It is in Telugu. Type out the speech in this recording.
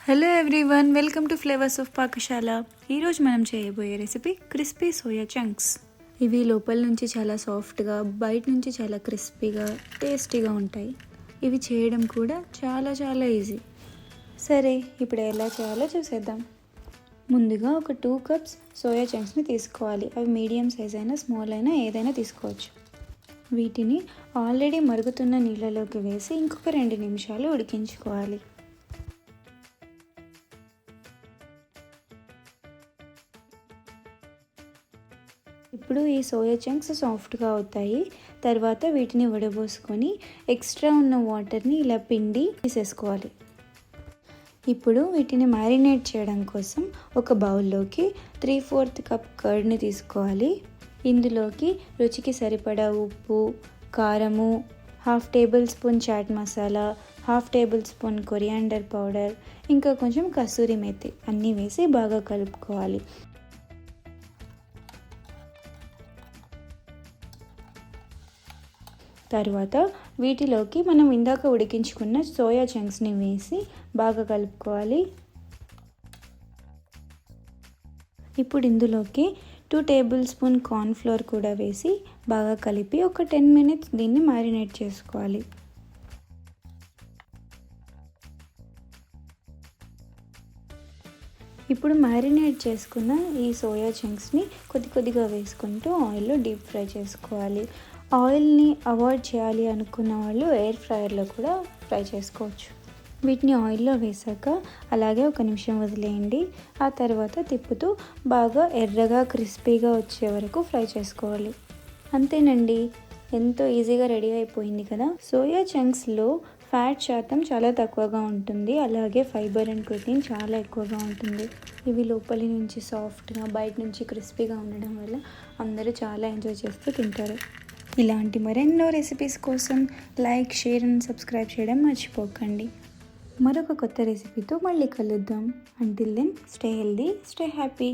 Hello everyone, welcome to flavours of Pakashala. ఈరోజు మనం చేయబోయే రెసిపీ క్రిస్పీ సోయా చంక్స్. ఇవి లోపల నుంచి చాలా సాఫ్ట్గా, బయట నుంచి చాలా క్రిస్పీగా, టేస్టీగా ఉంటాయి. ఇవి చేయడం కూడా చాలా ఈజీ. సరే, ఇప్పుడు ఎలా చేయాలో చూసేద్దాం. ముందుగా ఒక 2 కప్స్ సోయా చంక్స్ని తీసుకోవాలి. అవి మీడియం సైజ్ అయినా స్మాల్ అయినా ఏదైనా తీసుకోవచ్చు. వీటిని ఆల్రెడీ మరుగుతున్న నీళ్ళలోకి వేసి ఇంకొక 2 నిమిషాలు ఉడికించుకోవాలి. ఇప్పుడు ఈ సోయా చంక్స్ సాఫ్ట్గా అవుతాయి. తర్వాత వీటిని వడబోసుకొని ఎక్స్ట్రా ఉన్న వాటర్ని ఇలా పిండి తీసేసుకోవాలి. ఇప్పుడు వీటిని మ్యారినేట్ చేయడం కోసం ఒక బౌల్లోకి 3/4 కప్ కర్డ్ని తీసుకోవాలి. ఇందులోకి రుచికి సరిపడా ఉప్పు, కారము, 1/2 tablespoon chaat masala, 1/2 tablespoon coriander powder, ఇంకా కొంచెం కసూరి మేతి అన్నీ వేసి బాగా కలుపుకోవాలి. తర్వాత వీటిలోకి మనం ఇందాక ఉడికించుకున్న సోయా చంక్స్ని వేసి బాగా కలుపుకోవాలి. ఇప్పుడు ఇందులోకి 2 టేబుల్ స్పూన్ కార్న్ఫ్లోర్ కూడా వేసి బాగా కలిపి ఒక 10 మినిట్స్ దీన్ని మ్యారినేట్ చేసుకోవాలి. ఇప్పుడు మ్యారినేట్ చేసుకున్న ఈ సోయా చంక్స్ని కొద్దిగా వేసుకుంటూ ఆయిల్లో డీప్ ఫ్రై చేసుకోవాలి. ఆయిల్ని అవాయిడ్ చేయాలి అనుకున్న వాళ్ళు ఎయిర్ ఫ్రైయర్లో కూడా ఫ్రై చేసుకోవచ్చు. వీటిని ఆయిల్లో వేసాక అలాగే 1 నిమిషం వదిలేయండి. ఆ తర్వాత తిప్పుతూ బాగా ఎర్రగా క్రిస్పీగా వచ్చే వరకు ఫ్రై చేసుకోవాలి. అంతేనండి, ఎంతో ఈజీగా రెడీ అయిపోయింది కదా. సోయా చంక్స్లో ఫ్యాట్ శాతం చాలా తక్కువగా ఉంటుంది, అలాగే ఫైబర్ అండ్ ప్రోటీన్ చాలా ఎక్కువగా ఉంటుంది. ఇవి లోపలి నుంచి సాఫ్ట్గా, బయట నుంచి క్రిస్పీగా ఉండడం వల్ల అందరూ చాలా ఎంజాయ్ చేస్తూ తింటారు. ఇలాంటి మరెన్నో రెసిపీస్ కోసం లైక్, షేర్ అండ్ సబ్స్క్రైబ్ చేయడం మర్చిపోకండి. మరొక కొత్త రెసిపీతో మళ్ళీ కలుద్దాం. Until then, stay healthy, stay happy.